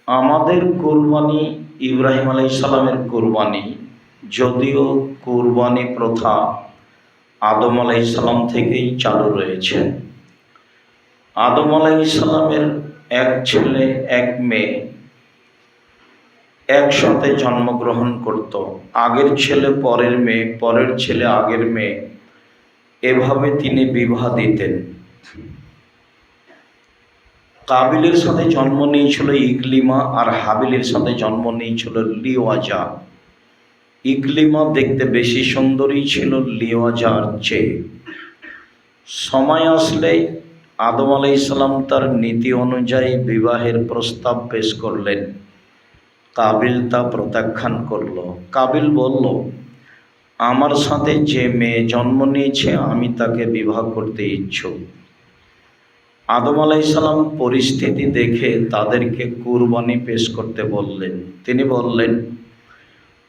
আমাদের কোরবানি ইব্রাহিম আলাইহিস সালামের কোরবানি। যদিও কোরবানি প্রথা আদম আলাইহিস সালাম থেকেই চালু রয়েছে। আদম আলাইহিস সালামের এক ছেলে এক মেয়ে একসাথে জন্মগ্রহণ করত। আগের ছেলে পরের মেয়ে, পরের ছেলে আগের মেয়ে, এভাবে তিনি বিবাহ দিতেন। কাবিলের সাথে জন্ম নিয়েছিল ইকলিমা, আর হাবিলের সাথে জন্ম নিয়েছিল লিওয়াজা। ইকলিমা দেখতে বেশি সুন্দরী ছিল লিওয়াজার চেয়ে। সময় আসলে আদম আলাইহিস সালাম তার নীতি অনুযায়ী বিবাহের প্রস্তাব পেশ করলেন। কাবিল তা প্রত্যাখ্যান করল। কাবিল বলল, আমার সাথে যে মেয়ে জন্ম নিয়েছে আমি তাকে বিবাহ করতে ইচ্ছুক। আদম আলাইহিস সালাম পরিস্থিতি দেখে তাদেরকে কুরবানি পেশ করতে বললেন। তিনি বললেন,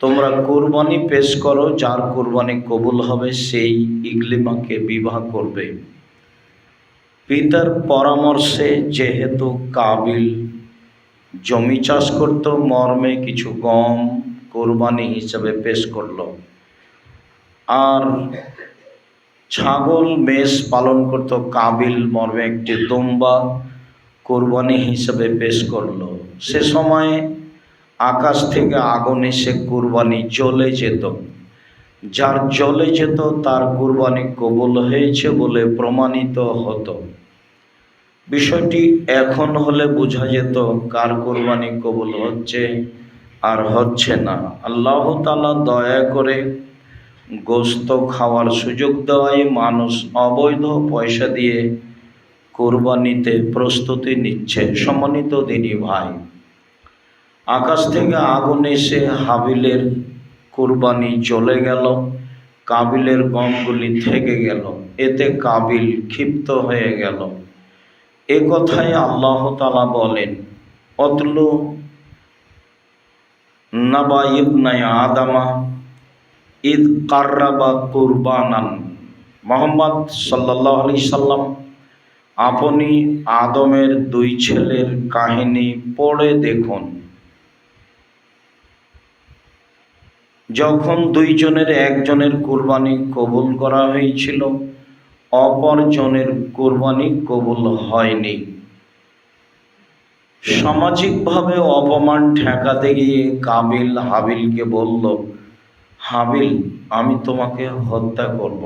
তোমরা কুরবানি পেশ করো, যার কুরবানি কবুল হবে সেই ইকলিমাকে বিবাহ করবে। পিতার পরামর্শে যেহেতু কাবিল জমি চাষ করত, মর্মে কিছু গম কোরবানি হিসেবে পেশ করল, আর ছাগল মেষ পালন করত কাবিল, মর্মে একটি দুম্বা কোরবানি হিসেবে পেশ করল। সে সময়ে আকাশ থেকে আগুন এসে কুরবানি জ্বলে যেত। যার জ্বলে যেত তার কুরবানি কবুল হয়েছে বলে প্রমাণিত হতো। বিষয়টি এখন হলে বোঝা যেত কার কুরবানি কবুল হচ্ছে আর হচ্ছে না। আল্লাহ তাআলা দয়া করে গোশত খাওয়ার সুযোগ দেওয়ায় মানুষ অবৈধ পয়সা দিয়ে কুরবানিতে প্রস্তুতি নিচ্ছে। সম্মানিত দিনী ভাই, আকাশ থেকে আগুন এসে হাবিলের কুরবানি চলে গেল, কাবিলের গমগুলি থেকে গেল। এতে কাবিল ক্ষিপ্ত হয়ে গেল। এ কথাই আল্লাহ তাআলা বলেন, অতলু নাবা ইবনাই আদামা ইদ কাররাবা কুরবানান। মুহাম্মদ সাল্লাল্লাহু আলাইহি সাল্লাম আপনি আদমের দুই ছেলের কাহিনী পড়ে দেখুন। যখন দুইজনের একজনের কুরবানি কবুল করা হয়েছিল, অপরজনের কুরবানি কবুল হয়নি। সামাজিকভাবে অপমান ঠেকাতে গিয়ে কাবিল হাবিলকে বলল, হাবিল, আমি তোমাকে হত্যা করব।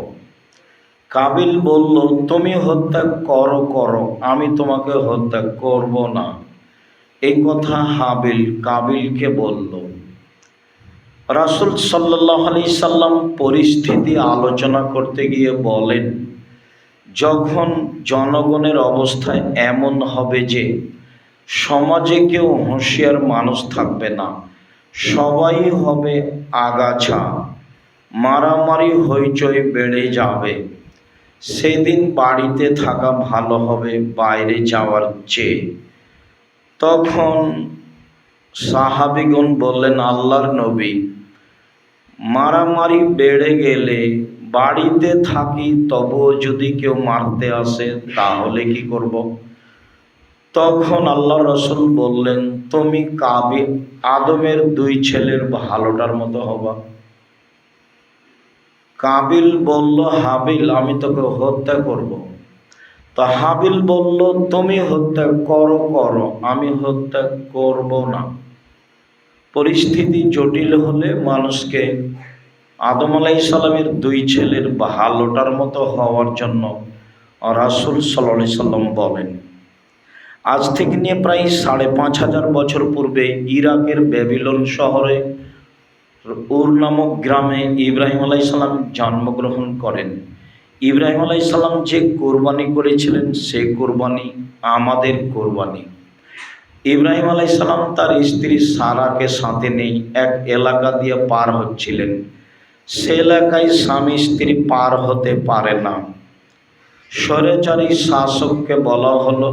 কাবিল বলল, তুমি হত্যা করো, আমি তোমাকে হত্যা করব না। এই কথা হাবিল কাবিলকে বলল। রাসূল সাল্লাল্লাহু আলাইহি সাল্লাম পরিস্থিতি আলোচনা করতে গিয়ে বলেন, যখন জনগণের অবস্থা এমন হবে যে সমাজে কেউ হুঁশিয়ার মানুষ থাকবে না, সবাই হবে আগাছা, মারামারি হইচই বেড়ে যাবে, সেদিন বাড়িতে থাকা ভালো হবে বাইরে যাওয়ার চেয়ে। তখন সাহাবীগণ বললেন, আল্লাহর নবী, মারামারি বেড়ে গেলে বাড়িতে থাকি, তবুও যদি কেউ মারতে আসে তাহলে কি করব? তখন আল্লাহ রাসূল বললেন, তুমি আদমের দুই ছেলের ভালোটার মতো হবা। কাবিল বলল, হাবিল, আমি তোকে হত্যা করব। তো হাবিল বলল, তুমি হত্যা করো, আমি হত্যা করব না। পরিস্থিতি জটিল হলে মানুষকে আদম আলাইহিস সালামের দুই ছেলের ভালোটার মতো হওয়ার জন্য রাসূল সাল্লাল্লাহু আলাইহি সাল্লাম বলেন। আজ থেকে নিয়ে প্রায় ৫৫০০ বছর পূর্বে ইরাকের ব্যাবিলন শহরে উর নামক গ্রামে ইব্রাহিম আলাইহিস সালাম জন্মগ্রহণ করেন। ইব্রাহিম আলাইহিস সালাম যে কোরবানি করেছিলেন সে কোরবানি আমাদের কোরবানি। ইব্রাহিম আলাইহিস সালাম তার স্ত্রী সারাকে সাথে নিয়ে এক এলাকা দিয়ে পার হচ্ছিলেন। সে এলাকায় স্বামী স্ত্রী পার হতে পারে না। স্বৈরাচারী শাসককে বলা হলো,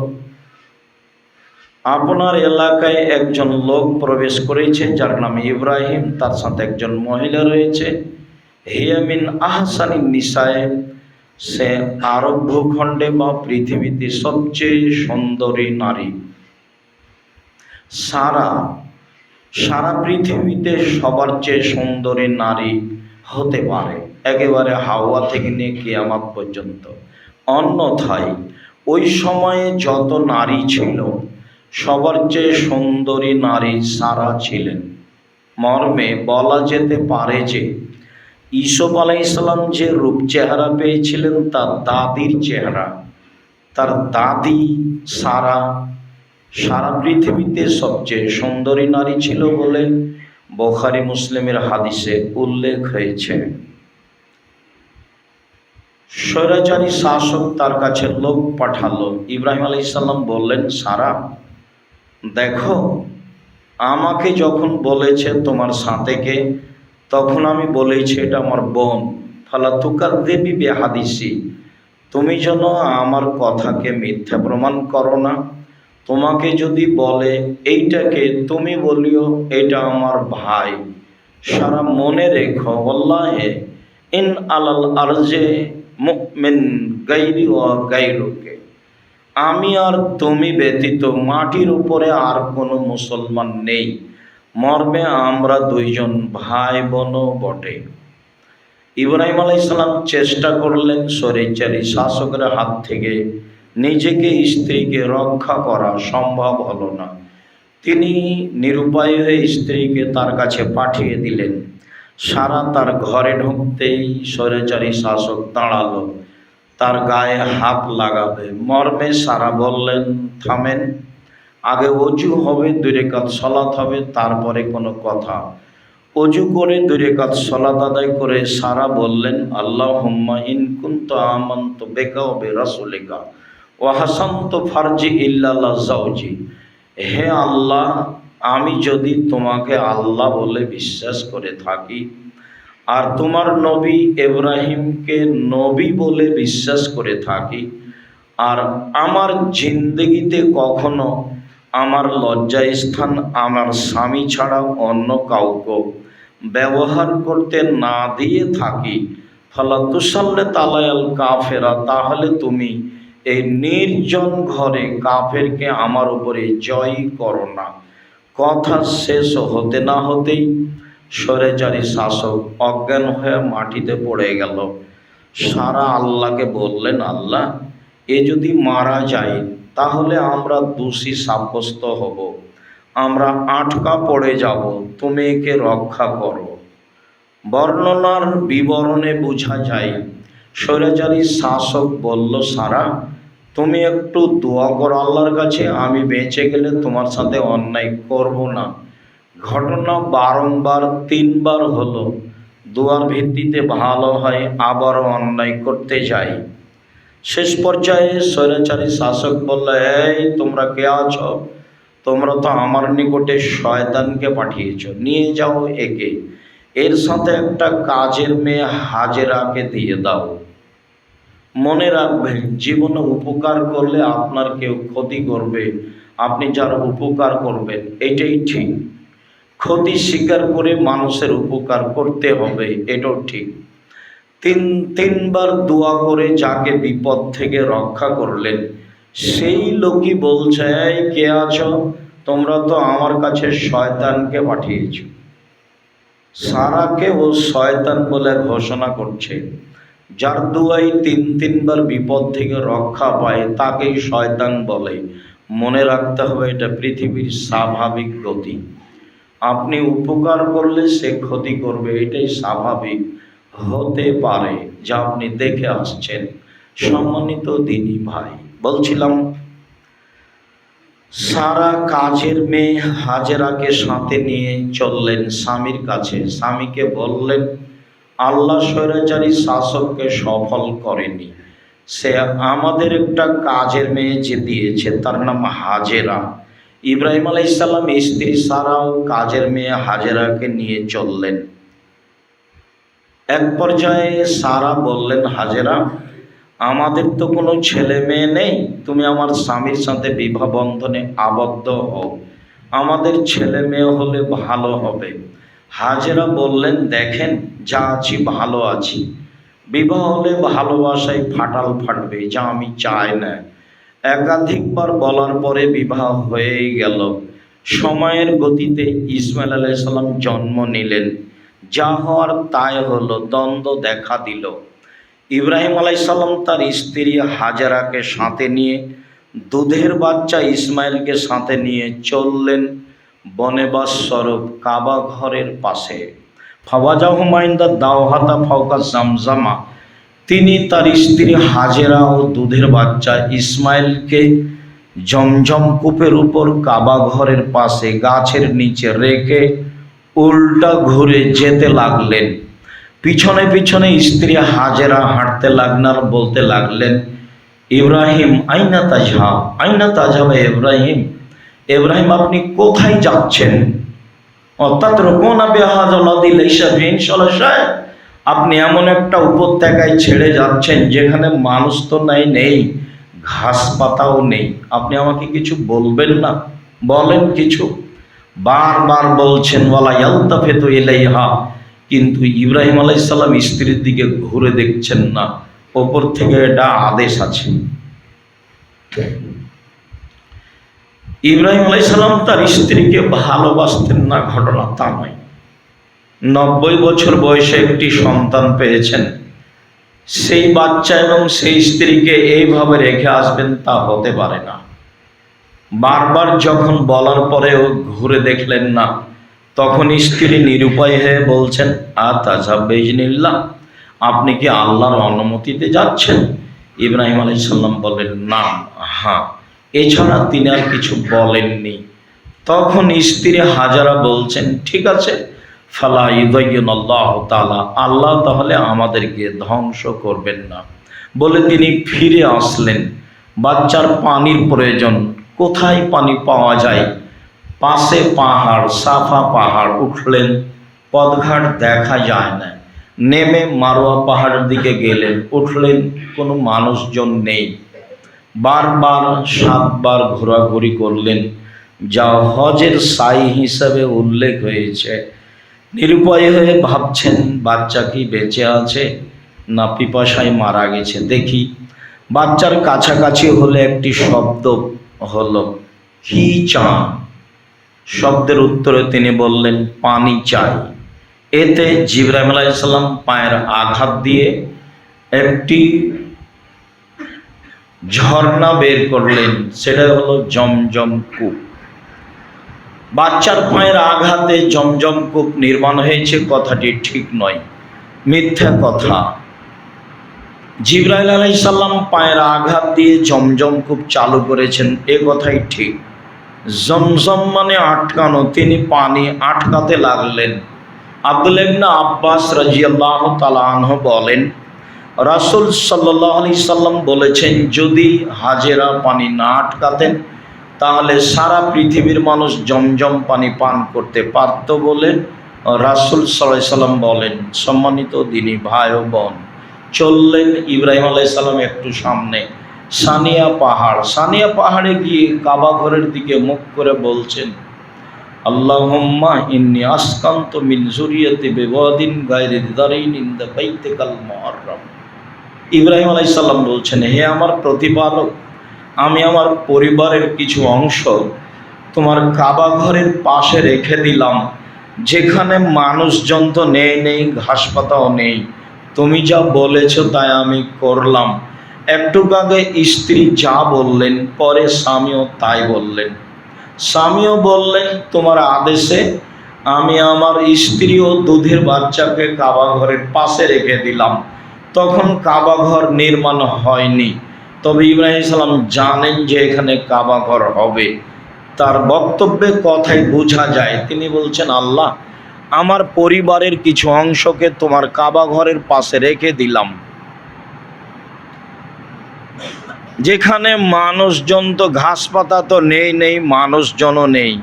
আপনার এলাকায় একজন লোক প্রবেশ করেছে যার নাম ইব্রাহিম, তার সাথে একজন মহিলা রয়েছে, হিয়া মিন আহসানিন নিসায়ে, সে আরব ভূখণ্ডে বা পৃথিবীতে সবচেয়ে সুন্দরী নারী। সারা সারা পৃথিবীতে সবার চেয়ে সুন্দরী নারী হতে পারে, একেবারে হাওয়া থেকে নিয়ে কিয়ামত পর্যন্ত। অন্যথায় ওই সময়ে যত নারী ছিল সবার চেয়ে সুন্দরী নারী সারা ছিলেন। মর্মে বলা যেতে পারে যে ইসুফ আলাইহিস সালাম যে রূপ চেহারা পেয়েছিলেন তার দাদির চেহারা, তার দাদি সারা সারা পৃথিবীতে সবচেয়ে সুন্দরী নারী ছিল বলে বুখারী মুসলিমের হাদিসে উল্লেখ হয়েছে। স্বৈরাচারী শাসক তার কাছে লোক পাঠালো। ইব্রাহিম আলাইহিস সালাম বললেন, সারা দেখো, আমাকে যখন বলেছে তোমার সাথেকে, তখন আমি বলেছি এটা আমার বোন। ফালা তুকাদ্দিবি বিহাদিসি, তুমি যেন আমার কথাকে মিথ্যা প্রমাণ করো না। তোমাকে যদি বলে এইটাকে, তুমি বলিও এটা আমার ভাই। সারা মনে রেখো, আল্লাহে ইন আলাল আরজে মুমিন গায়রি ওয়া গায়রুকে, আমি আর তুমি ব্যতীত মাটির উপরে আর কোনো মুসলমান নেই। মর্মে আমরা দুইজন ভাই বোনও বটে। ইব্রাহিম আলাইহিস সালাম চেষ্টা করলেন স্বৈরাচারী শাসকের হাত থেকে নিজেকে স্ত্রীকে রক্ষা করা, সম্ভব হলো না। তিনি নিরুপায় হয়ে স্ত্রীকে তার কাছে পাঠিয়ে দিলেন। সারা তার ঘরে ঢুকতেই স্বৈরাচারী শাসক দাঁড়ালো, তার গায়ে হাত লাগাবে। মর্মে সারা বললেন, থামেন, আগে অজু হবে, 2 রাকাত সালাত হবে, তারপরে কোনো কথা। অজু করে 2 রাকাত সালাত আদায় করে সারা বললেন, আল্লাহুম্মা ইন কুনতু আমানতু বিকা ওয়া বিরাসূলিকা ওয়া হাসানতু ফারজি ইল্লা যাওজি, হে আল্লাহ, আমি যদি তোমাকে আল্লাহ বলে বিশ্বাস করে থাকি আর তোমার নবী ইব্রাহিমকে নবী বলে বিশ্বাস করে থাকি, আর আমার জিন্দগিতে কখনো আমার লজ্জাস্থান আমার স্বামী ছাড়া অন্য কাউকে ব্যবহার করতে না দিয়ে থাকি, ফালা তুসাল্লিত আলায়াল কাফেরা, তাহলে তুমি এই নির্জন ঘরে কাফেরকে আমার উপরে জয় করো না। কথা শেষ হতে না হতেই স্বৈরাচারী শাসক অজ্ঞান হয়ে মাটিতে পড়ে গেল। সারা আল্লাহকে বললেন, আল্লাহ, এ যদি মারা যায় তাহলে আমরা দোষী সাব্যস্ত হব, আমরা আটকা পড়ে যাব, তুমি একে রক্ষা করো। বর্ণনার বিবরণে বোঝা যায় স্বৈরাচারী শাসক বলল, সারা তুমি একটু দোয়া করো আল্লাহর কাছে, আমি বেঁচে গেলে তোমার সাথে অন্যায় করব না। ঘটনা বারংবার 3 বার হলো। দোয়ার ভিত্তিতে ভালো হয়, আবারও অন্যায় করতে যাই। শেষ পর্যায়ে স্বৈরাচারী শাসক বলল, এই তোমরা কে আছো? তোমরা তো আমার নিকটে শয়তানকে পাঠিয়েছ, নিয়ে যাও একে, এর সাথে একটা কাজের মেয়ে হাজেরাকে দিয়ে দাও। মনে রাখবেন, জীবনে উপকার করলে আপনার কেউ ক্ষতি করবে, আপনি যার উপকার করবেন এটাই ঠিক। ক্ষতি স্বীকার করে মানুষের উপকার করতে হবে, এটাও ঠিক। 3 বার দোয়া করে যাকে বিপদ থেকে রক্ষা করলেন, সেই লোকই বলছে, এই কে আছো? তোমরা তো আমার কাছে শয়তানকে পাঠিয়েছ। সারাকে ও শয়তান বলে ঘোষণা করছে। যার দুয়াই 3 বার বিপদ থেকে রক্ষা পায় তাকেই শয়তান বলে। মনে রাখতে হবে, এটা পৃথিবীর স্বাভাবিক গতি। আপনি উপকার করলে সে ক্ষতি করবে, এটাই স্বাভাবিক হতে পারে, যা আপনি দেখে আসছেন। সম্মানিত দিনী ভাই, বলছিলাম সারা কাজের মেয়ে হাজেরাকে সাথে নিয়ে চললেন স্বামীর কাছে। স্বামীকে বললেন, আল্লাহ স্বৈরাচারী শাসককে সফল করেনি, সে আমাদের একটা কাজের মেয়ে যে দিয়েছে, তার নাম হাজেরা। ইব্রাহিম আলাইহিস সালাম স্ত্রী সারাও কাজের মেয়ে হাজেরাকে নিয়ে চললেন। এক পর্যায়ে সারা বললেন, হাজেরা, আমাদের তো কোনো ছেলে মেয়ে নেই, তুমি আমার স্বামীর সাথে বিবাহ বন্ধনে আবদ্ধ হও, আমাদের ছেলে মেয়ে হলে ভালো হবে। হাজেরা বললেন, দেখেন, যা আছি ভালো আছি, বিবাহ হলে ভালোবাসায় ফাটাল ফাটবে, যা আমি চাই না। একাধিকবার বলার পরে বিবাহ হয়েই গেল। সময়ের গতিতে ইসমাইল আলাইহিস সালাম জন্ম নিলেন। যা হওয়ার তাই হলো, দ্বন্দ্ব দেখা দিল। ইব্রাহিম আলাইহিস সালাম তার স্ত্রী হাজেরাকে সাথে নিয়ে, দুধের বাচ্চা ইসমাইলকে সাথে নিয়ে চললেন বনবাস স্বরূপ কাবা ঘরের পাশে। ফাওয়াজাহু মাইন্দা দাওহাতা ফাওকা জামজামা, তিনি তার স্ত্রী হাজেরা ও দুধের বাচ্চা ইসমাইলকে জমজম কূপের উপর কাবা ঘরের পাশে গাছের নিচে রেখে উল্টা ঘুরে যেতে লাগলেন। পিছনে পিছনে স্ত্রী হাজেরা হাঁটতে লাগলেন আর বলতে লাগলেন, ইব্রাহিম আইনা তাজহাব, আইনা তাজহাব ইব্রাহিম, ইব্রাহিম আপনি কোথায় যাচ্ছেন? অর্থাৎ রোকোনা বেহাজলাদি লাইসা বিন সলাশায়, আপনি এমন একটা উপত্যকায় ছেড়ে যাচ্ছেন যেখানে মানুষ তো নেই, ঘাস পাতাও নেই। আপনি আমাকে কিছু বলবেন না? বলেন কিছু। বারবার বলছেন ওয়ালা ইয়ালতাফিতু ইলাইহা, কিন্তু ইব্রাহিম আলাইহিস সালাম স্ত্রীর দিকে ঘুরে দেখছেন না। ওপর থেকে এটা আদেশ আছে। ইব্রাহিম আলাইহিস সালাম তার স্ত্রীকে ভালোবাসতেন না, ঘটনা তা নয়। 90 বছর বয়সে একটি সন্তান পেয়েছেন, সেই বাচ্চা এবং সেই স্ত্রীকে এইভাবে রেখে আসবেন তা হতে পারে না। বারবার যখন বলার পরেও ঘুরে দেখলেন না, তখন স্ত্রী নিরুপায় হয়ে বলছেন, আতাজাব বিইজনিল্লাহ, আপনি কি আল্লাহর অনুমতিতে যাচ্ছেন? ইব্রাহিম আলাইহিস সালাম বলেন, না, হ্যাঁ। এছাড়া তিনি আর কিছু বলেননি। তখন স্ত্রী হাজারা বলছেন, ঠিক আছে, ফালা ইউযায়্যিনাল্লাহু তাআলা, আল্লাহ তাহলে আমাদেরকে ধ্বংস করবেন না বলে তিনি ফিরে আসলেন। বাচ্চার পানির প্রয়োজন, কোথায় পানি পাওয়া যায়? পাশে পাহাড়, সাফা পাহাড়। উঠলেন, পথঘাট দেখা যায় না। নেমে মারোয়া পাহাড়ের দিকে গেলেন, উঠলেন, কোনো মানুষজন নেই। বারবার 7 বার ঘোরাঘুরি করলেন, যা হজের সাই হিসাবে উল্লেখ হয়েছে। নিরুপায় হয়ে ভাবছেন, বাচ্চা কি বেঁচে আছে না পিপাসায় মারা গেছে দেখি। বাচ্চার কাছাকাছি হলে একটি শব্দ হলো, কি চান? শব্দের উত্তরে তিনি বললেন, পানি চাই। এতে জিবরাইল আলাইহিস সালাম পায়ের আঘাত দিয়ে একটি ঝর্ণা বের করলেন, সেটা হলো জমজম কূপ। বাচ্চার পায়ের আঘাতে জমজম কূপ নির্মাণ হয়েছে কথাটি ঠিক নয়, মিথ্যা কথা। জিবরাইল আলাইহিস সালাম পায়ের আঘাত দিয়ে জমজম কূপ চালু করেছেন, এ কথাই ঠিক। জমজম মানে আটকানো, তিনি পানি আটকাতে লাগলেন। আব্দুল্লাহ ইবনে আব্বাস রাদিয়াল্লাহু তাআলা আনহু বলেন, রাসূল সাল্লাল্লাহু আলাইহি সাল্লাম বলেছেন, যদি হাজেরা পানি না আটকাতেন তাহলে সারা পৃথিবীর মানুষ জমজম পানি পান করতে পারত বলে রাসূল সাল্লাল্লাহু আলাইহি সাল্লাম বলেন। সম্মানিত দিনী ভাই ও বোন, চললেন ইব্রাহিম আলাইহিস সালাম একটু সামনে, সানিয়া পাহাড়। সানিয়া পাহাড়ে গিয়ে কাবা ঘরের দিকে মুখ করে বলছেন, আল্লাহুম্মা ইন্নী আসকানতু মিন যুরিয়াতি বিওয়াদিন গায়রি যারিন ইনদা বাইতিকাল মুহাররাম। ইব্রাহিম আলাইহিস সালাম বলছেন, হে আমার প্রতিপালক, আমি আমার পরিবারের কিছু অংশ তোমার কাবা ঘরের পাশে রেখে দিলাম, যেখানে মানুষজন তো নেই, ঘাস পাতাও নেই। তুমি যা বলেছো তাই আমি করলাম। একটু আগে স্ত্রী যা বললেন, পরে স্বামীও তাই বললেন। স্বামীও বললেন, তোমার আদেশে আমি আমার স্ত্রী ও দুধের বাচ্চাকে কাবা ঘরের পাশে রেখে দিলাম। তখন কাবা ঘর নির্মাণ হয়নি, তবে ইব্রাহিম সালাম জানেন যে এখানে কাবা ঘর হবে। তার বক্তব্যে কথাই বোঝা যায়, তিনি বলছেন, আল্লাহ, আমার পরিবারের কিছু অংশকে তোমার কাবা ঘরের পাশে রেখে দিলাম, যেখানে মানুষজন তো ঘাস পাতা তো নেই, মানুষজনও নেই।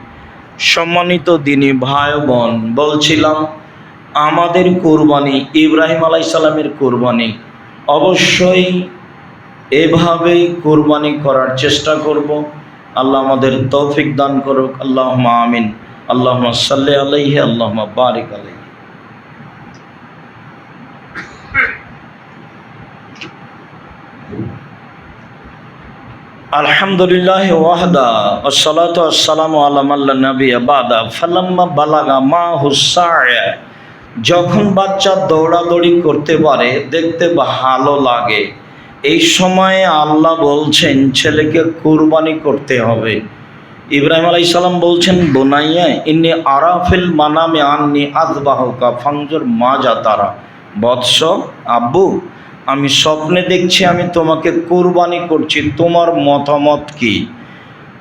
সম্মানিত দিনী ভাই বোন, বলছিলাম আমাদের কোরবানি, ইব্রাহিম আলাইহিস সালামের কোরবানি, অবশ্যই এভাবেই কোরবানি করার চেষ্টা করব। আল্লাহ আমাদের তৌফিক দান করুক। আল্লাহুম্মা আমিন। আল্লাহুম্মা সাল্লি আলাইহি, আল্লাহুম্মা বারিক আলাইহি। আলহামদুলিল্লাহ ওয়াহদা ওয়াসসালাতু ওয়াসসালামু আলা মান লা নাবিয়্যা বাদা ফালাম্মা বালাগা মাহু সা'য়া, যখন বাচ্চা দৌড়াদৌড়ি করতে পারে, দেখতে ভালো লাগে, এই সময়ে আল্লাহ বলছেন ছেলেকে কুরবানি করতে হবে। ইব্রাহিম আলাইহিস সালাম বলছেন, বুনাইয়া ইন্নী আরা ফিল মানামি আন্নী আযবাহুকা ফানজুর মাজা তারা। বৎস, আব্বু, আমি স্বপ্নে দেখছি আমি তোমাকে কুরবানি করছি, তোমার মতামত কি?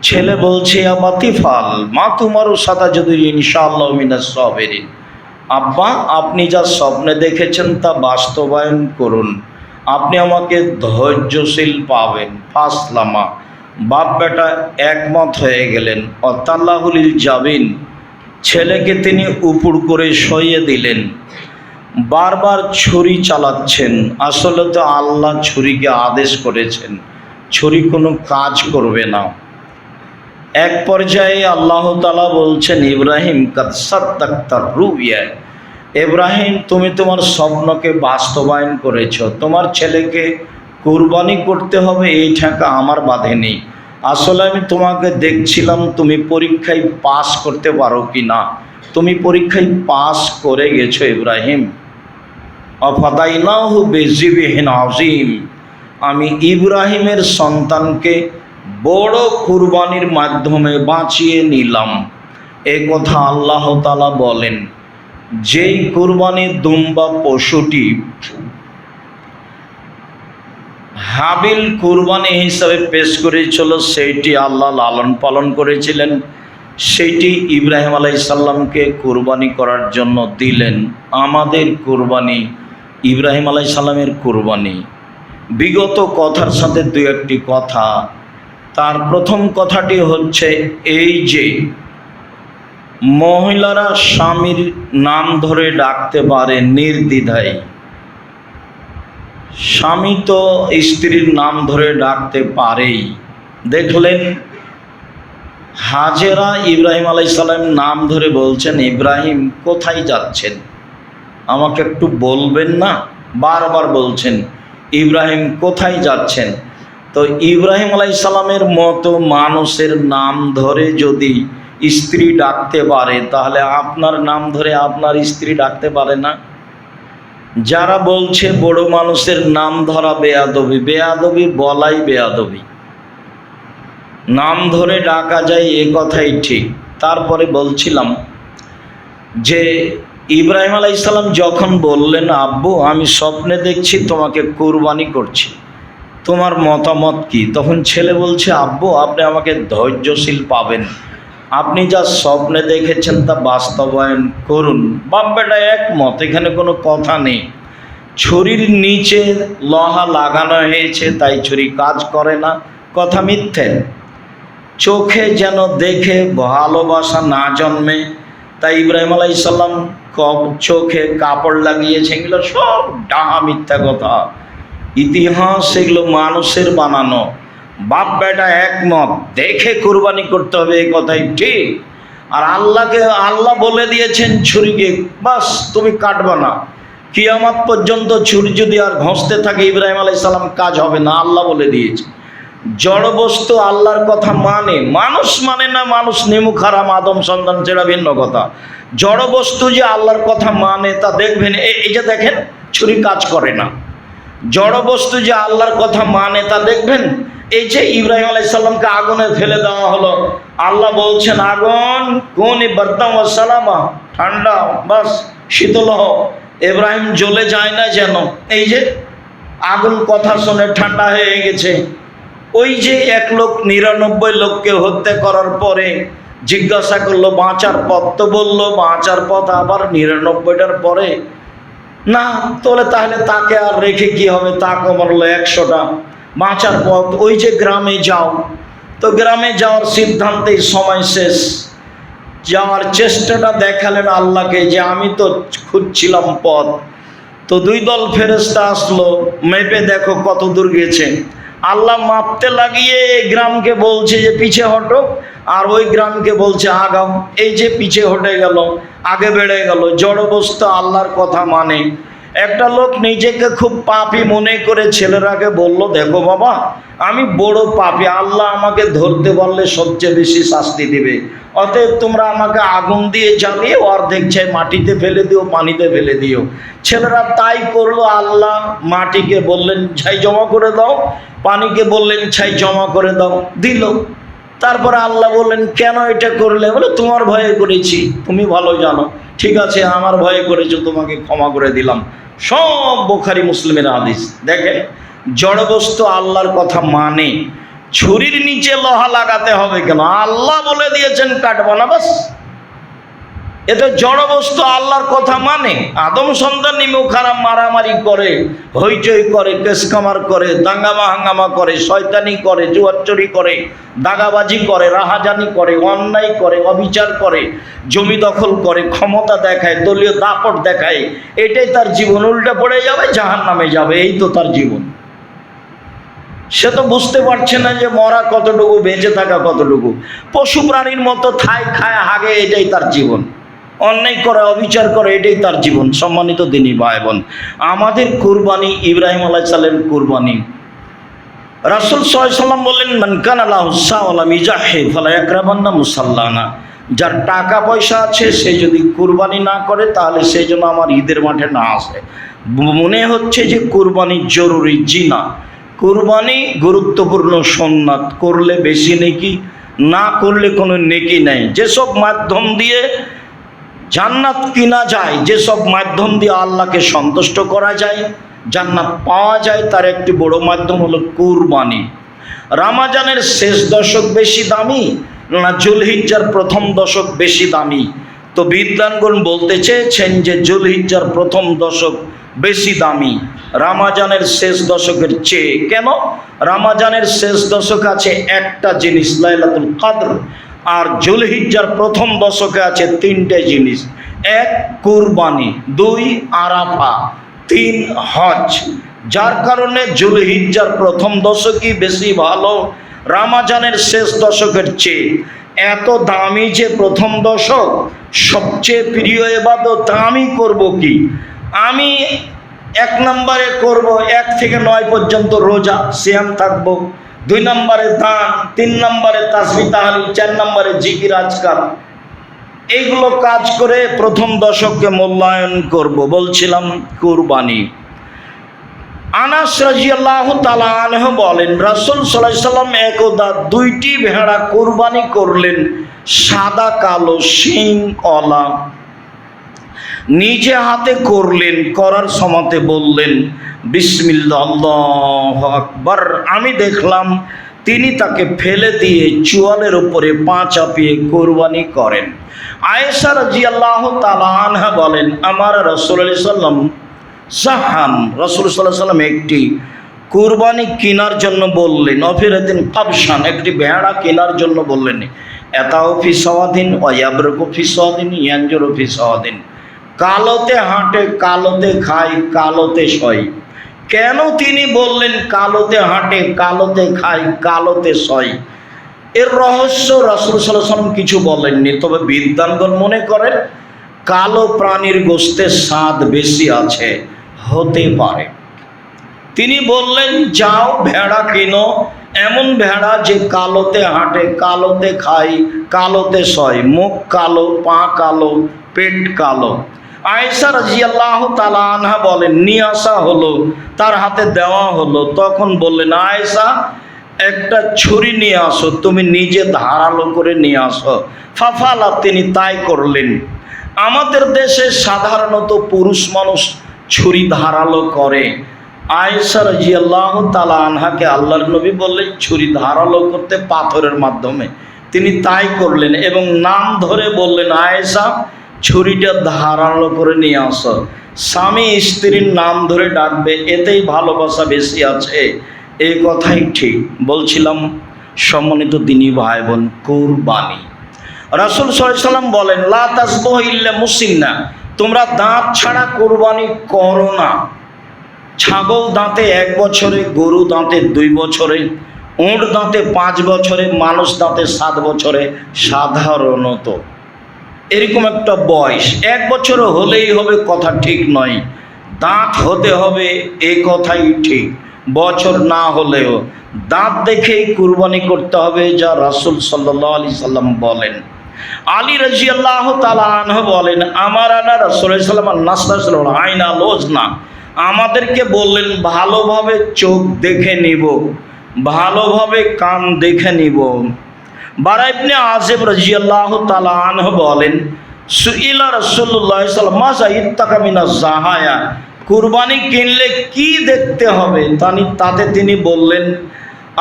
ছেলে বলছে, আবাতি ফাল মা তুমারও সাথে যদি ইনশাআল্লাহ মিনাস সাবিরিন। আব্বা, আপনি যা স্বপ্নে দেখেছেন তা বাস্তবায়ন করুন, আপনি আমাকে ধৈর্যশীল পাবেন। ফাসলামা, বাপ বেটা একমত হয়ে গেলেন। অতাল্লাহুল জাবিন, ছেলেকে তিনি উপর করে সইয়ে দিলেন। বারবার ছুরি চালাচ্ছেন, আসলে তো আল্লাহ ছুরিকে আদেশ করেছেন, ছুরি কোনো কাজ করবে না। এক পর্যায়ে আল্লাহ তাআলা বলছেন, ইব্রাহিম কাদ সাদ্দাকতা রুইয়া, ইব্রাহিম তুমি তোমার স্বপ্নকে বাস্তবায়ন করেছ, তোমার ছেলেকে কুরবানি করতে হবে এই ঠেকা আমার বাঁধেনি। আসলে আমি তোমাকে দেখছিলাম তুমি পরীক্ষায় পাস করতে পারো কি না, তুমি পরীক্ষায় পাস করে গেছো ইব্রাহিম। অফাদাইনাহু বিযিবহিন আযীম, আমি ইব্রাহিমের সন্তানকে বড় কুরবানির মাধ্যমে বাঁচিয়ে নিলাম। এ কথা আল্লাহ তাআলা বলেন। যেই কুরবানির দুম্বা পশুটি হাবিল কুরবানি হিসাবে পেশ করেছিল, সেইটি আল্লাহ লালন পালন করেছিলেন, সেইটি ইব্রাহিম আলাইহিস সালামকে কুরবানি করার জন্য দিলেন। আমাদের কুরবানি ইব্রাহিম আলাইহিস সালামের কুরবানি। বিগত কথার সাথে দু একটি কথা। তার প্রথম কথাটি হচ্ছে এই যে মহিলারা স্বামীর নাম ধরে ডাকতে পারে নির্দ্বিধায়, স্বামী তো স্ত্রীর নাম ধরে ডাকতে পারেই। দেখলেন হাজেরা ইব্রাহিম আলাইহিস সালাম নাম ধরে বলছেন, ইব্রাহিম কোথায় যাচ্ছেন, আমাকে একটু বলবেন না? বারবার বলছেন, ইব্রাহিম কোথায় যাচ্ছেন? তো ইব্রাহিম আলাইহিস সালামের মতো মানুষের নাম ধরে যদি স্ত্রী ডাকতে পারে, তাহলে আপনার নাম ধরে আপনার স্ত্রী ডাকতে পারে না? যারা বলছে বড় মানুষের নাম ধরা বেয়াদবি, বেয়াদবি বলাই বেয়াদবি, নাম ধরে ডাকা যায় এ কথাই ঠিক। তারপরে বলছিলাম যে ইব্রাহিম আলাইহিস সালাম যখন বললেন, আব্বু আমি স্বপ্নে দেখছি তোমাকে কুরবানি করছি, তোমার মতামত কি? তখন ছেলে বলছে, আব্বু আপনি আমাকে ধৈর্যশীল পাবেন, আপনি যা স্বপ্নে দেখেছেন তা বাস্তবায়ন করুন। বাপ বেটা একমত, এখানে কোনো কথা নেই। ছুরির নিচে লোহা লাগানো হয়েছে তাই ছুরি কাজ করে না, কথা মিথ্যে। চোখে যেন দেখে ভালোবাসা না জন্মে, তাই ইব্রাহিম আলাইহিস সালাম চোখে কাপড় লাগিয়েছে, এগুলো সব ডাহা মিথ্যা কথা, ইতিহাস, এগুলো মানুষের বানানো। বাপ বেটা একমত, দেখে কুরবানি করতে হবে এই কথাই ঠিক। আর আল্লাহ বলে দিয়েছেন ছুরিকে বাস তুমি কাটবা না, কিয়ামত পর্যন্ত ছুরি যদি আর ঘষতে থাকে ইব্রাহিম আলাইহিস সালাম কাজ হবে না, আল্লাহ বলে দিয়েছে। জড় বস্তু আল্লাহর কথা মানে, মানুষ মানে না, মানুষ নিমুখ হারাম আদম সন্তান সেটা ভিন্ন কথা। জড় বস্তু যে আল্লাহর কথা মানে তা দেখবেন, এই যে দেখেন ছুরি কাজ করে না। জড় বস্তু যে আল্লাহর কথা মানে তা দেখবেন, এই যে ইব্রাহিম আলাইহিস সালামকে আগুনে ফেলে দেওয়া হলো, আল্লাহ বলছেন আগুন কুনি বারদাম ওয়া সালামা, ঠান্ডা বাস শীতল হও। ইব্রাহিম জ্বলে যায় না যেন, এই যে আগুন কথা শুনে ঠান্ডা হয়ে গেছে। ওই যে এক লোক 99 লোককে হত্যা করার পরে জিজ্ঞাসা করলো বাঁচার পথ, তো বললো বাঁচার পথ আবার 99টার পরে না, তাহলে তাকে আর রেখে কি হবে, তাকে বললো 100টা বাঁচার পথ। ওই যে গ্রামে যাও, তো গ্রামে যাওয়ার সিদ্ধান্তেই সময় শেষ। যাওয়ার চেষ্টাটা দেখালেন আল্লাহকে যে আমি তো খুঁজছিলাম পথ। তো 2 দল ফেরেশতা আসলো, মেপে দেখো কত দূর গেছে। আল্লাহ মাপতে লাগিয়ে এই গ্রামকে বলছে যে পিছে হটো, আর ওই গ্রামকে বলছে আগাও। এই যে পিছে হটে গেল, আগে বেড়ে গেল। জড় বস্তু আল্লাহর কথা মানে, একটা লোক নিজেকে খুব পাপী মনে করে ছেলেরাকে বলল, দেখো বাবা, আমি বড় পাপী, আল্লাহ আমাকে ধরতে পারলে সবচেয়ে বেশি শাস্তি দিবে, অতএব তোমরা আমাকে আগুন দিয়ে জ্বালিয়ে অর্ধেক চাই মাটিতে ফেলে দিও, পানিতে ফেলে দিও। ছেলেরা তাই করলো। আল্লাহ মাটিকে বললেন ছাই জমা করে দাও, পানিকে বললেন ছাই জমা করে দাও, দিল। তারপরে আল্লাহ বললেন কেন এটা করলে? বলে তোমার ভয়ে করেছি, তুমি ভালো জানো। ঠিক আছে, আমার ভয়ে করেছো, তোমাকে ক্ষমা করে দিলাম। সব বুখারী মুসলিমের হাদিস। দেখেন, জড়বস্তু আল্লাহর কথা মানে, ছুরির নিচে লোহা লাগাতে হবে কেন? আল্লাহ বলে দিয়েছেন কাটবো না, বাস। এতে জড়বস্তু আল্লাহর কথা মানে। আদম সন্তান নিমুখ খারাপ মারামারি করে, হইচই করে, কেসকামার করে, দাঙ্গামা হাঙ্গামা করে, শয়তানি করে, জুয়াচুরি করে, দাগাবাজি করে, রাহাজানি করে, অন্যায় করে, অবিচার করে, জমি দখল করে, ক্ষমতা দেখায়, দলীয় দাপট দেখায়, এটাই তার জীবন। উল্টে পড়ে যাবে, জাহান্নামে যাবে, এই তো তার জীবন। সে তো বুঝতে পারছে না যে মরা কতটুকু, বেঁচে থাকা কতটুকু। পশু প্রাণীর মতো খায় খায় হাগে, এটাই তার জীবন। অন্যায় করে, অবিচার করে, এটাই তার জীবন। সম্মানিত দিনী ভাই বোন, আমাদের কুরবানি ইব্রাহিম আলাইহিস সালামের কুরবানি। রাসূল সাল্লাল্লাহু আলাইহি ওয়াসাল্লাম বললেন, মান কানা লাহু সাওলা মিজাহি ফালা ইয়াকরাবান্না মুসাল্লানা। যার টাকা পয়সা আছে সে যদি কুরবানি না করে তাহলে সে যেন আমার ঈদের মাঠে না আসে। মনে হচ্ছে যে কুরবানি জরুরি, জি না। কুরবানি গুরুত্বপূর্ণ সুন্নাত, করলে বেশি নেকি, না করলে কোনো নেকি নেই। যেসব মাধ্যম দিয়ে জান্নাত কিনা যায়, যেসব মাধ্যম দিয়ে আল্লাহকে সন্তুষ্ট করা যায়, জান্নাত পাওয়া যায়, তার একটি বড় মাধ্যম হলো কুরবানি। রমজানের শেষ দশক বেশি দামি না যুলহিজ্জার প্রথম দশক বেশি দামি? তো বিদ্বানগণ বলতে চেয়েছেন যে যুলহিজ্জার প্রথম দশক বেশি দামি রমজানের শেষ দশকের চেয়ে। কেন? রমজানের শেষ দশক আছে একটা জিনিস, লাইলাতুল কদর, আর যুলহিজ্জার প্রথম দশকে আছে তিনটে জিনিস। এক, কুরবানি; দুই, আরাফা; তিন, হজ। যার কারণে যুলহিজ্জার প্রথম দশকই বেশি ভালো রমজানের শেষ দশকের চেয়ে। এত দামি যে প্রথম দশক, সবচেয়ে প্রিয় ইবাদত আমি করব কি? আমি 1 নম্বরে করব 1 থেকে 9 পর্যন্ত রোজা, সিয়াম থাকবো। 2 নম্বরে দান, 3 নম্বরে তাসবিহ তাহলিল, 4 নম্বরে জিকির আজকার। এইগুলো কাজ করে প্রথম দশককে মূল্যায়ন করব। বলছিলাম কুরবানি। আনাস রাদিয়াল্লাহু তাআলা আনহু বলেন, রাসূল সাল্লাল্লাহু আলাইহি সাল্লাম একদা 2টি ভেড়া কুরবানি করলেন, সাদা কালো শিং ওয়ালা। নিজে হাতে করলেন, করার সময়তে বললেন বিসমিল্লাহ, আল্লাহু আকবার। আমি দেখলাম তিনি তাকে ফেলে দিয়ে চোয়ালের উপরে পা চাপিয়ে কুরবানি করেন। আয়েশা রাদিয়াল্লাহু তাআলা আনহা বলেন, আমার রাসূল সাল্লাল্লাহু আলাইহি সাল্লাম সাহান, রাসূল সাল্লাল্লাহু আলাইহি সাল্লাম একটি কুরবানি কেনার জন্য বললেন, অফিরাতিন কাবশান, একটি ভেড়া কেনার জন্য বললেন। এতাও ফি সাওয়াদিন ওয়া ইয়াবরুকু ফি সাওয়াদিন ইয়ানজুরু ফি সাওয়াদিন। কালোতে হাঁটে, কালোতে খায়, কালোতে সয়। কেন তিনি বললেন কালোতে হাঁটে, কালোতে খায়, কালোতে সয়? এর রহস্য রাসূল সাল্লাল্লাহু আলাইহি ওয়াসাল্লাম কিছু বলেননি। তবে বিদ্বানগণ মনে করেন কালো প্রাণীর গোশতের স্বাদ বেশি আছে, হতে পারে। তিনি বললেন যাও ভেড়া কিনো, এমন ভেড়া যে কালোতে হাঁটে, কালোতে খায়, কালোতে সয়, মুখ কালো, পা কালো, পেট কালো। আয়েশা রাদিয়াল্লাহু তাআলা আনহা বলেন, নিয়ে আসা হলো, তার হাতে দেওয়া হলো। তখন বললেন, আয়েশা একটা ছুরি নিয়ে আসো, তুমি নিজে ধারালো করে নিয়ে আসো। ফাফালা, তিনি তাই করলেন। আমাদের দেশে সাধারণত পুরুষ মানুষ ছুরি ধারালো করে। আয়েশা রাদিয়াল্লাহু তাআলা আনহাকে আল্লাহর নবী বললেন ছুরি ধারালো করতে পাথরের মাধ্যমে। তিনি তাই করলেন এবং নাম ধরে বললেন, আয়েশা ছুরিটা ধারালো করে নিয়ে আসো। স্বামী স্ত্রীর নাম ধরে ডাকবে, এতেই ভালোবাসা বেশি আছে, এই কথাই ঠিক। বলছিলাম সম্মানিত দিনী ভাই বোন, কুরবানি। রাসূল সাল্লাল্লাহু আলাইহি ওয়াসাল্লাম বলেন, লা তাসবহু ইল্লা মুসিন্না, তোমরা দাঁত ছাড়া কুরবানি করো না। ছাগল দাঁতে 1 বছরে, গরু দাঁতে 2 বছরে, উট দাঁতে 5 বছরে, মানুষ দাঁতে 7 বছরে সাধারণত। এরকম একটা বয়স। 1 বছর হলেই হবে কথা ঠিক নয়। দাঁত হতে হবে, এ কথাই ঠিক। বছর না হলেও দাঁত দেখেই কুরবানি করতে হবে, যা রাসূল সাল্লাল্লাহু আলাইহি সাল্লাম বলেন। আলী রাদিয়াল্লাহু তাআলা আনহু বলেন, আমার আনা রাসূলুল্লাহ সাল্লাল্লাহু আলাইহি ওয়াসাল্লাম আইনা লোজনা, আমাদেরকে বললেন ভালোভাবে চোখ দেখে নিব, ভালোভাবে কান দেখে নিব। বারা ইবনে আযিব রাদিয়াল্লাহু তাআলা আনহু বলেন, সুইলা রাসূলুল্লাহ সাল্লাল্লাহু আলাইহি ওয়াসাল্লাম মাযা ইত্তাকা মিনাজ জাহায়া, কুরবানি কিনলে কি দেখতে হবে? তাতে তিনি বললেন,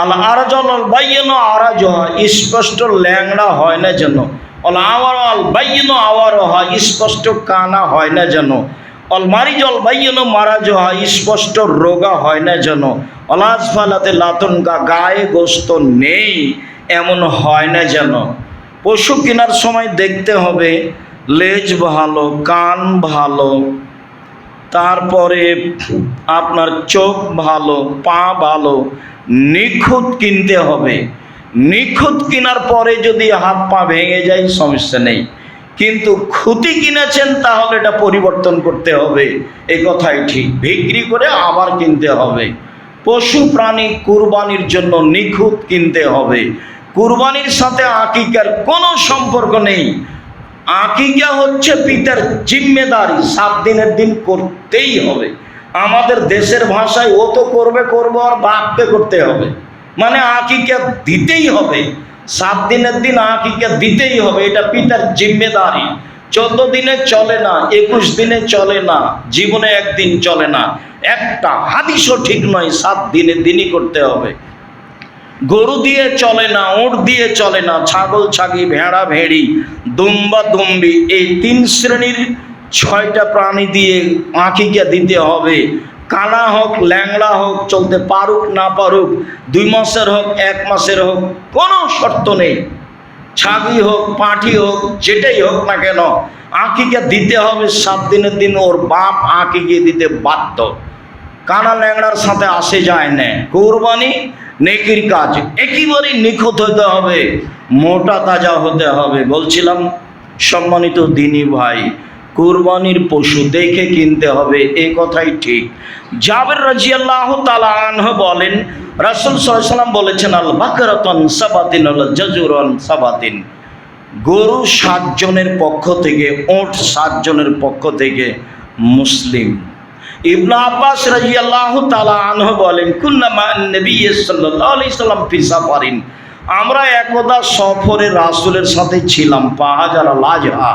আল আরজাল আল বাইয়িনু আরাজহা, স্পষ্ট ল্যাংড়া হয় না যেন, অল আওয়ার আল বাইয়িনু আওয়ারহা, স্পষ্ট কানা হয় না যেন, অল মারিজল বাইয়িনু মারাজহা, স্পষ্ট রোগা হয় না যেন, অল আসফালাতে লাতুনকা, গায়ে গোস্ত নেই এমন হয় না যেন। পশু কেনার সময় দেখতে হবে লেজ ভালো, কান ভালো, তারপরে আপনার চোখ ভালো, পা ভালো, নিখুঁত কিনতে হবে। নিখুঁত কেনার পরে যদি হাত পা ভেঙে যায় সমস্যা নেই, কিন্তু খুঁতি কিনেছেন তাহলে এটা পরিবর্তন করতে হবে, এ কথাই ঠিক। বিক্রি করে আবার কিনতে হবে। পশু প্রাণী কুরবানির জন্য নিখুঁত কিনতে হবে। কুরবানির সাথে আকিকার কোনো সম্পর্ক নেই। আকিকা হচ্ছে পিতার জিম্মেদারি, 7 দিনের দিন করতেই হবে। আমাদের দেশের ভাষায় ও তো করবে আর বাপকে করতে হবে, মানে আকিকা দিতেই হবে। 7 দিনের দিন আকিকা দিতেই হবে, এটা পিতার জিম্মেদারি। 14 দিনে চলে না, 21 দিনে চলে না, জীবনে একদিন চলে না। একটা হাদিসও ঠিক নয়, 7 দিনের দিনই করতে হবে। গরু দিয়ে চলে না, উট দিয়ে চলে না, ছাগল ছাগি, ভেড়া ভেড়ি, দুম্বা দুম্বি, এই 3 শ্রেণীর 6টা প্রাণী দিয়ে আকিকা দিতে হবে। কানা হোক, ল্যাংড়া হোক, চলতে পারুক না পারুক, 2 মাসের হোক, 1 মাসের হোক, কোনো শর্ত নেই। ছাগি হোক, পাঁঠি হোক, যেটাই হোক না কেন আকিকা দিতে হবে। 7 দিনের দিন ওর বাপ আকিকা দিতে বাধ্য। কানা ল্যাংড়ার সাথে আসে যায় না। কুরবানি নেকির কাজ, একেবারেই নিখুঁত হতে হবে, মোটা তাজা হতে হবে। বলছিলাম সম্মানিত দিনী ভাই, কুরবানির পশু দেখে কিনতে হবে, এই কথাই ঠিক। জাবের রাদিয়াল্লাহু তাআলা আনহু বলেন, রাসূল সাল্লাল্লাহু আলাইহি ওয়াসাল্লাম বলেছেন, আল বাকরাতুন সাবাতিন আল জাজুরান সাবাতিন, গরু 7 জনের পক্ষ থেকে, ওট 7 জনের পক্ষ থেকে। মুসলিম। ইবনে আব্বাস রাদিয়াল্লাহু তাআলা আনহু বলেন, কুন্না মান নবী সাল্লাল্লাহু আলাইহি সাল্লাম ফি সাফারিন, আমরা একদা সফরে রাসূলের সাথে ছিলাম। ফাহাজার লাজহা,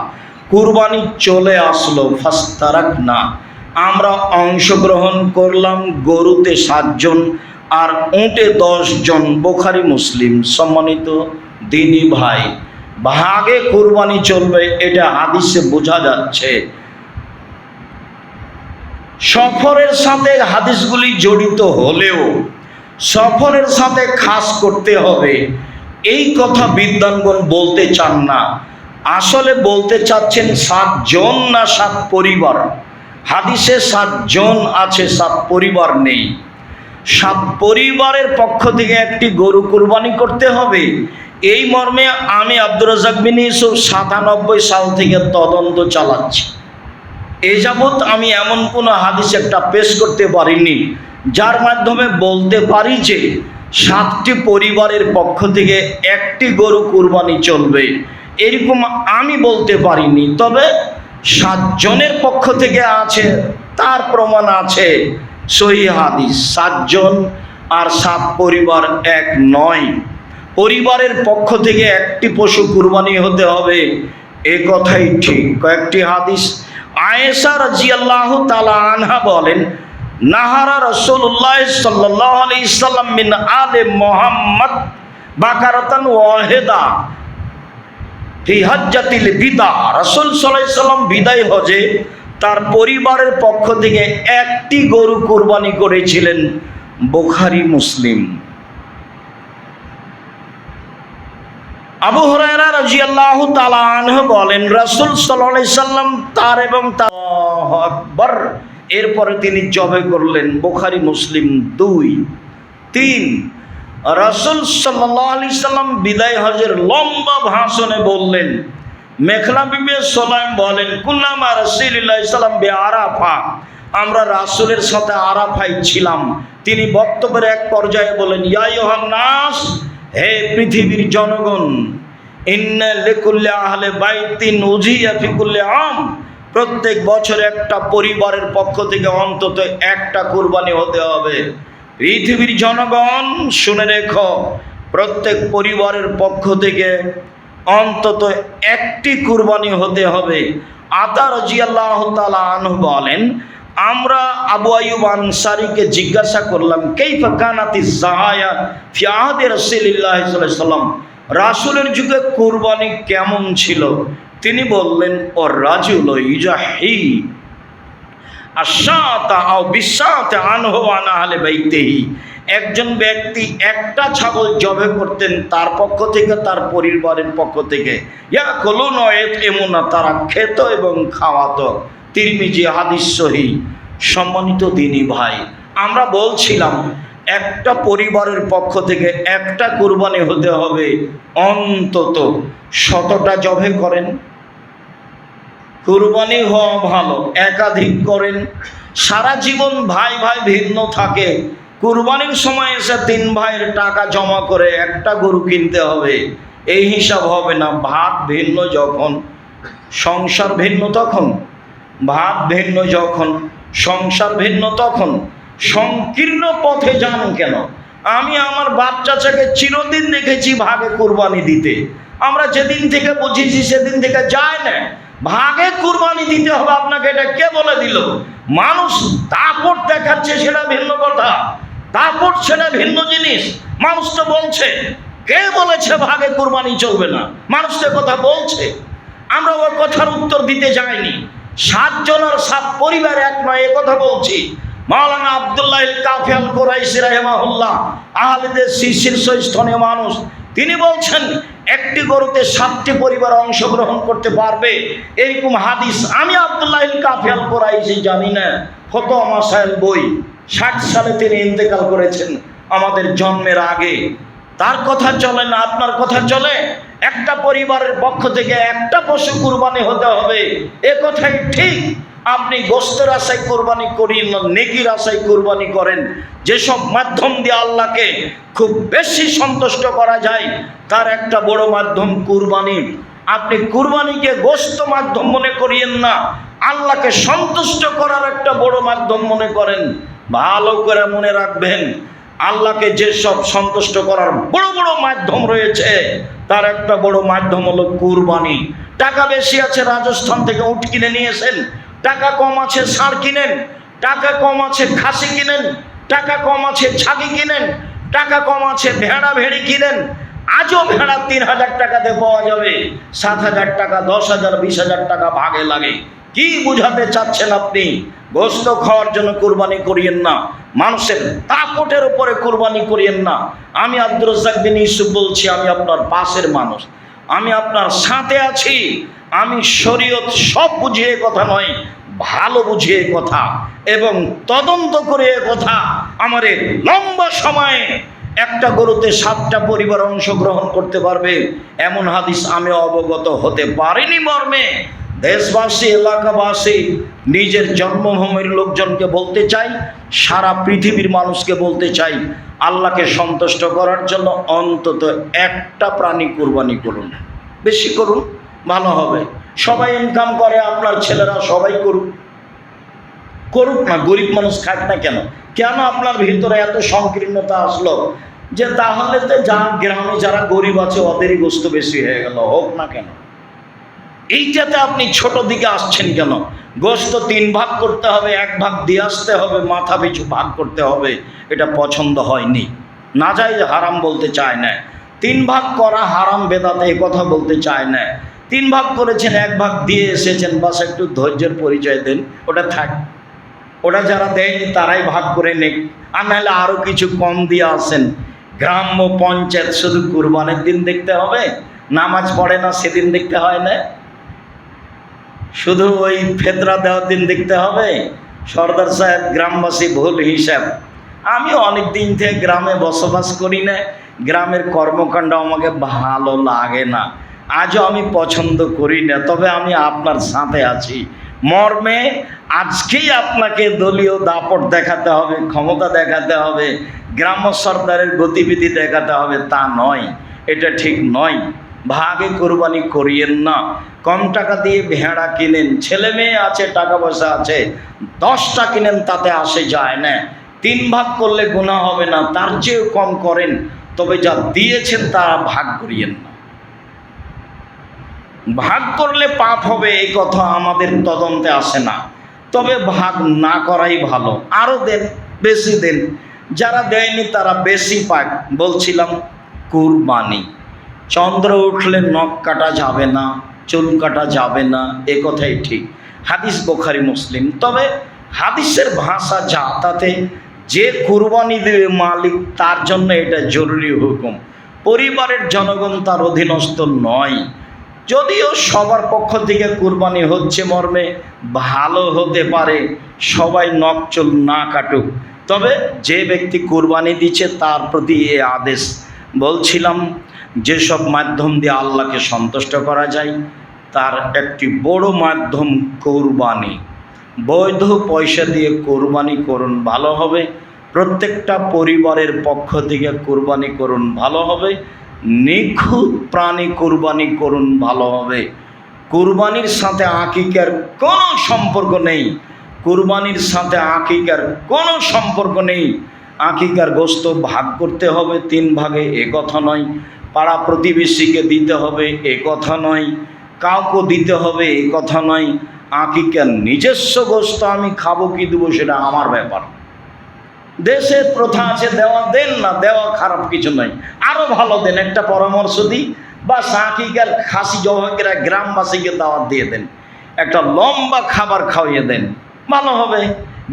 কুরবানি চলে আসলো। ফাস্তারাকনা, আমরা অংশগ্রহণ করলাম। গরুতে 7 জন আর উটে 10 জন। বুখারী মুসলিম। সম্মানিত দিনী ভাই, ভাগে কুরবানি চলবে, এটা হাদিসে বোঝা যাচ্ছে। সফরের সাথে হাদিসগুলি জড়িত হলেও সফরের সাথে খাস করতে হবে, এই কথা বিদ্বানগণ বলতে চান না। আসলে বলতে চাচ্ছেন 7 জন না 7 পরিবার। হাদিসে 7 জন আছে, 7 পরিবার নেই। 7 পরিবারের পক্ষ থেকে একটি গরু কুরবানি করতে হবে, এই মর্মে আমি আব্দুর রাজ্জাক বিন ইউসুফ 97 সাল থেকে তদন্ত চালাচ্ছি। এ যাবৎ আমি এমন কোনো হাদিস একটা পেশ করতে পারিনি যার মাধ্যমে বলতে পারি যে 7টি পরিবারের পক্ষ থেকে একটি গরু কুরবানি চলবে, এরকম আমি বলতে পারিনি। তবে 7 জনের পক্ষ থেকে আছে, তার প্রমাণ আছে সহিহ হাদিস। 7 জন আর 7 পরিবার এক নয়। পরিবারের পক্ষ থেকে একটি পশু কুরবানি হতে হবে, এ কথাই ঠিক। কয়েকটি হাদিস। আয়েশা রাদিয়াল্লাহু তাআলা আনহা বলেন, নাহারা রাসূলুল্লাহ সাল্লাল্লাহু আলাইহি সাল্লাম মিন আলে মুহাম্মদ বাকারাতান ওয়াহিদা ফি হজ্জাতিল বিদা, রাসূল সাল্লাল্লাহু আলাইহি সাল্লাম বিদায় হজে তার পরিবারের পক্ষ থেকে একটি গরু কুরবানি করেছিলেন। বুখারী মুসলিম। আবু হুরায়রা রাদিয়াল্লাহু তাআলা আনহু বলেন, রাসূল সাল্লাল্লাহু আলাইহি সাল্লাম তার এবং তার আল্লাহু আকবার, এরপরে তিনি জবে করলেন। বুখারী মুসলিম 2, 3। রাসূল সাল্লাল্লাহু আলাইহি সাল্লাম বিদায় হজের লম্বা ভাষণে বললেন, মেখলা বিবি সুলাইম বলেন, কুল্লামা রাসূলুল্লাহ সাল্লাল্লাহু আলাইহি আরাফা, আমরা রাসূলের সাথে আরাফায় ছিলাম। তিনি বক্তব্যের এক পর্যায়ে বলেন, ইয়া আইয়ুহান নাস, হে পৃথিবীর জনগণ, ইন্না লিকুল্লি আহলি বাইতিন উযিয়া ফি কুল্লি আম, প্রত্যেক বছর একটা পরিবারের পক্ষ থেকে অন্তত একটা কুরবানি হতে হবে। পৃথিবীর জনগণ শুনে রেখো, প্রত্যেক পরিবারের পক্ষ থেকে অন্তত একটি কুরবানি হতে হবে। আতা রাদিয়াল্লাহু তাআলা আনহু বলেন, আমরা আবু আইয়ুব আনসারীকে জিজ্ঞাসা করলাম, কাইফা কানাতিজ যাহায়া ফি আহদি রাসূলিল্লাহ সাল্লাল্লাহু আলাইহি ওয়াসাল্লাম, রাসূলের যুগে কুরবানি কেমন ছিল? তিনি বললেন, ও রাজুল ইজাহি আশাতা আও বিশাতা আনহু আনা আহলি বাইতিহি, একজন ব্যক্তি একটা ছাগল জবে করতেন তার পক্ষ থেকে, তার পরিবারের পক্ষ থেকে। ইয়াকুলুনা ইয়াতইমুনা, তারা খেত এবং খাওয়াতো। তিরমিজি হাদিস সহিহ। সম্মানিত দিনী ভাই, আমরা বলছিলাম একটা পরিবারের পক্ষ থেকে একটা কুরবানি হতে হবে। অন্তত 100টা জবে করেন, কুরবানি হওয়া ভালো, একাধিক করেন। সারা জীবন ভাই ভাই ভিন্ন থাকে, কুরবানির সময় এসে 3 ভাইয়ের টাকা জমা করে একটা গরু কিনতে হবে, এই হিসাব হবে না। ভাত ভিন্ন যখন, সংসার ভিন্ন তখন, ভাত ভিন্ন যখন, সংসার ভিন্ন তখন সংকীর্ণ পথে যান কেন? আমি আমার বাপ চাচাকে চিরদিন দেখেছি ভাগে কুরবানি দিতে। আমরা যেদিন থেকে বুঝেছি সেদিন থেকে যায় না। ভাগে কুরবানি দিতে হবে আপনাকে, এটা কে বলে দিল? মানুষ দাপট দেখাচ্ছে, সেটা ভিন্ন কথা। দাপট সেটা ভিন্ন জিনিস। মানুষ তো বলছে, কে বলেছে ভাগে কুরবানি চলবে না? মানুষ তো কথা বলছে, আমরা ওই কথার উত্তর দিতে যাইনি। 7 জনের 7 পরিবার এক নয়, এ কথা বলছি। মাওলানা আব্দুল্লাহ কাফি আল কুরাইশি রাহিমাহুল্লাহ, আহলেদের শীর্ষস্থানীয় মানুষ, তিনি বলছেন একটি গরুতে 7টি পরিবার অংশগ্রহণ করতে পারবে, এরকম হাদিস আমি আব্দুল্লাহ কাফি আল কুরাইশি জানি না। ফতোয়া মাসাইল বই, 60 সালে তিনি ইন্তেকাল করেছেন, আমাদের জন্মের আগে। তার কথা চলে না, আপনার কথা চলে? একটা পরিবারের পক্ষ থেকে একটা পশু কুরবানি হতে হবে, এ কথাই ঠিক। আপনি গোশতের আশায় কুরবানি করেন না, নেকির আশায় কুরবানি করেন। যেসব মাধ্যম দিয়ে আল্লাহকে খুব বেশি সন্তুষ্ট করা যায় তার একটা বড় মাধ্যম কুরবানি। আপনি কুরবানিকে গোশত মাধ্যম মনে করিয়েন না, আল্লাহকে সন্তুষ্ট করার একটা বড় মাধ্যম মনে করেন। ভালো করে মনে রাখবেন, আল্লাহকে যেসব সন্তুষ্ট করার বড় বড় মাধ্যম রয়েছে তার একটা বড় মাধ্যম হলো কুরবানি। টাকা বেশি আছে, রাজস্থান থেকে উট কিনে নিয়েছেন, টাকা কম আছে ষাঁড় কিনেন, টাকা কম আছে খাসি কিনেন, টাকা কম আছে ছাগি কিনেন, টাকা কম আছে ভেড়া ভেড়ি কিনেন। আজও ভেড়া 3000 টাকাতে পাওয়া যাবে, 7000 টাকা, 10,000, 20,000 টাকা ভাগে লাগে। কি বুঝাতে চাচ্ছেন আপনি? গোশত খাওয়ার জন্য কুরবানি করিয়েন না, মানুষের তাকতের উপরে কুরবানি করিয়েন না। আমি আব্দুর রাজ্জাক বিন ইউসুফ বলছি, আমি আপনার পাশের মানুষ, আমি আপনার সাথে আছি। আমি শরীয়ত সব বুঝিয়ে কথা নয়, ভালো বুঝিয়ে কথা এবং তদন্ত করে কথা। আমার লম্বা সময়ে একটা গরুতে 7টা পরিবার অংশগ্রহণ করতে পারবে এমন হাদিস আমি অবগত হতে পারিনি মর্মে দেশবাসী, এলাকাবাসী, নিজের জন্মভূমির লোকজনকে বলতে চাই, সারা পৃথিবীর মানুষকে বলতে চাই, আল্লাহকে সন্তুষ্ট করার জন্য অন্তত একটা প্রাণী কুরবানি করুন, বেশি করুন, ভালো হবে। সবাই ইনকাম করে, আপনার ছেলেরা সবাই করুক, করুক না, গরিব মানুষ খাক না কেন? কেন আপনার ভিতরে এত সংকীর্ণতা আসলো যে তাহলে তো যা গ্রামে যারা গরিব আছে ওদেরই গোশত বেশি হয়ে গেল? হোক না কেন? এইটাতে আপনি ছোট দিকে আসছেন কেন? গোশত 3 ভাগ করতে হবে, 1 ভাগ দিয়ে আসতে হবে, মাথা পিছু ভাগ করতে হবে, এটা পছন্দ হয়নি। না যাই হারাম বলতে চায় না, 3 ভাগ করা হারাম বেদাতে এ কথা বলতে চায় না। 3 ভাগ করেছেন, 1 ভাগ দিয়ে এসেছেন, বাস একটু ধৈর্যের পরিচয় দেন, ওটা থাক। ওটা যারা দেয়নি তারাই ভাগ করে নেক, আর নাহলে আরও কিছু কম দিয়ে আসেন। গ্রাম্য পঞ্চায়েত শুধু কুরবানির দিন দেখতে হবে, নামাজ পড়ে না সেদিন দেখতে হয় না, শুধু ওই ফেতরা দেওয়ার দিন দেখতে হবে? সর্দার সাহেব, গ্রামবাসী ভুল হিসাব। আমি অনেক দিন থেকে গ্রামে বসবাস করি না, গ্রামের কর্মকাণ্ড আমাকে ভালো লাগে না, আজও আমি পছন্দ করি না। তবে আমি আপনার সাথে আছি, মর্মে আজকেই আপনাকে দলীয় দাপট দেখাতে হবে, ক্ষমতা দেখাতে হবে, গ্রাম্য সরকারের গতিবিধি দেখাতে হবে, তা নয়। এটা ঠিক নয়। ভাগে কোরবানি করিয়েন না। কম টাকা দিয়ে ভেড়া কিনেন, ছেলে মেয়ে আছে, টাকা পয়সা আছে, 10টা কিনেন, তাতে আসে যায় না। 3 ভাগ করলে গুনাহ হবে না, তার চেয়েও কম করেন, তবে যা দিয়েছেন তা ভাগ করিয়েন না। ভাগ করলে পাপ হবে এই কথা আমাদের তদন্তে আসে না, তবে ভাগ না করাই ভালো। আরও দেন, বেশি দেন, যারা দেয়নি তারা বেশি পাক। বলছিলাম কুরবানি, চন্দ্র উঠলে নখ কাটা যাবে না, চুল কাটা যাবে না, এ কথাই ঠিক। হাদিস বুখারী মুসলিম। তবে হাদিসের ভাষা যা, তাতে যে কুরবানি দেবে মালিক, তার জন্য এটা জরুরি হুকুম। পরিবারের জনগণ তার অধীনস্থ নয়। যদিও সবার পক্ষ থেকে কুরবানি হচ্ছে মর্মে ভালো হতে পারে, সবাই নখ চুল না কাটুক, তবে যে ব্যক্তি কুরবানি দিচ্ছে তার প্রতি এ আদেশ। বলছিলাম যেসব মাধ্যম দিয়ে আল্লাহকে সন্তুষ্ট করা যায় তার একটি বড় মাধ্যম কুরবানি। বৈধ পয়সা দিয়ে কুরবানি করুন, ভালো হবে। প্রত্যেকটা পরিবারের পক্ষ থেকে কুরবানি করুন, ভালো হবে। নিখুঁত প্রাণী কুরবানি করুন, ভালো হবে। কুরবানির সাথে আকিকার কোনো সম্পর্ক নেই। কুরবানির সাথে আকিকার কোনো সম্পর্ক নেই। আকিকার গোশত ভাগ করতে হবে 3 ভাগে, এ কথা নয়। পাড়া প্রতিবেশীকে দিতে হবে, এ কথা নয়। কাউকে দিতে হবে, এ কথা নয়। আকিকার নিজস্ব গোশত আমি খাবো কি দেবো সেটা আমার ব্যাপার। দেশের প্রথা আছে দেওয়া, দেন না, দেওয়া খারাপ কিছু নয়, আরও ভালো দেন। একটা পরামর্শ দিই, বা আকিকার খাসি জবাইরা গ্রামবাসীকে দাওয়াত দিয়ে দেন, একটা লম্বা খাবার খাওয়িয়ে দেন, ভালো হবে।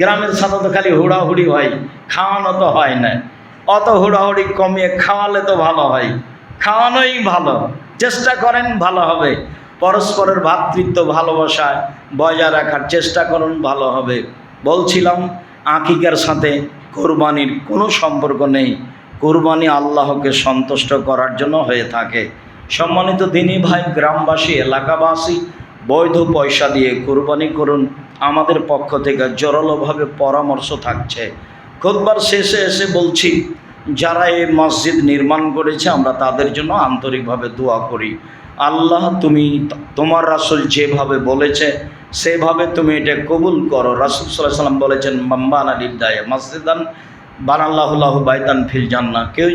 গ্রামের সাথে তো খালি হুড়াহুড়ি হয়, খাওয়ানো তো হয় না। অত হুড়াহুড়ি কমিয়ে খাওয়ালে তো ভালো হয়, খাওয়ানোই ভালো। চেষ্টা করেন, ভালো হবে। পরস্পরের ভ্রাতৃত্ব ভালোবাসায় বজায় রাখার চেষ্টা করুন, ভালো হবে। বলছিলাম আকিকার সাথে কোরবানির কোনো সম্পর্ক নেই। কোরবানি আল্লাহকে সন্তুষ্ট করার জন্য হয়ে থাকে। সম্মানিত দিনী ভাই, গ্রামবাসী, এলাকাবাসী, বৈধ পয়সা দিয়ে কোরবানি করুন। আমাদের পক্ষ থেকে জোরালোভাবে পরামর্শ থাকছে। খুতবার শেষে এসে বলছি, যারা এই মসজিদ নির্মাণ করেছে আমরা তাদের জন্য আন্তরিকভাবে দোয়া করি। আল্লাহ, তুমি তোমার রাসূল যেভাবে বলেছে সেভাবে তুমি এটা কবুল করো। রাসূল সাল্লাল্লাহু আলাইহি ওয়াসাল্লাম বলেছেন, মাম্বানা লিল্লাহি মসজিদান বানাল্লাহু লাহু বাইতান ফিল জান্নাহ। কেউ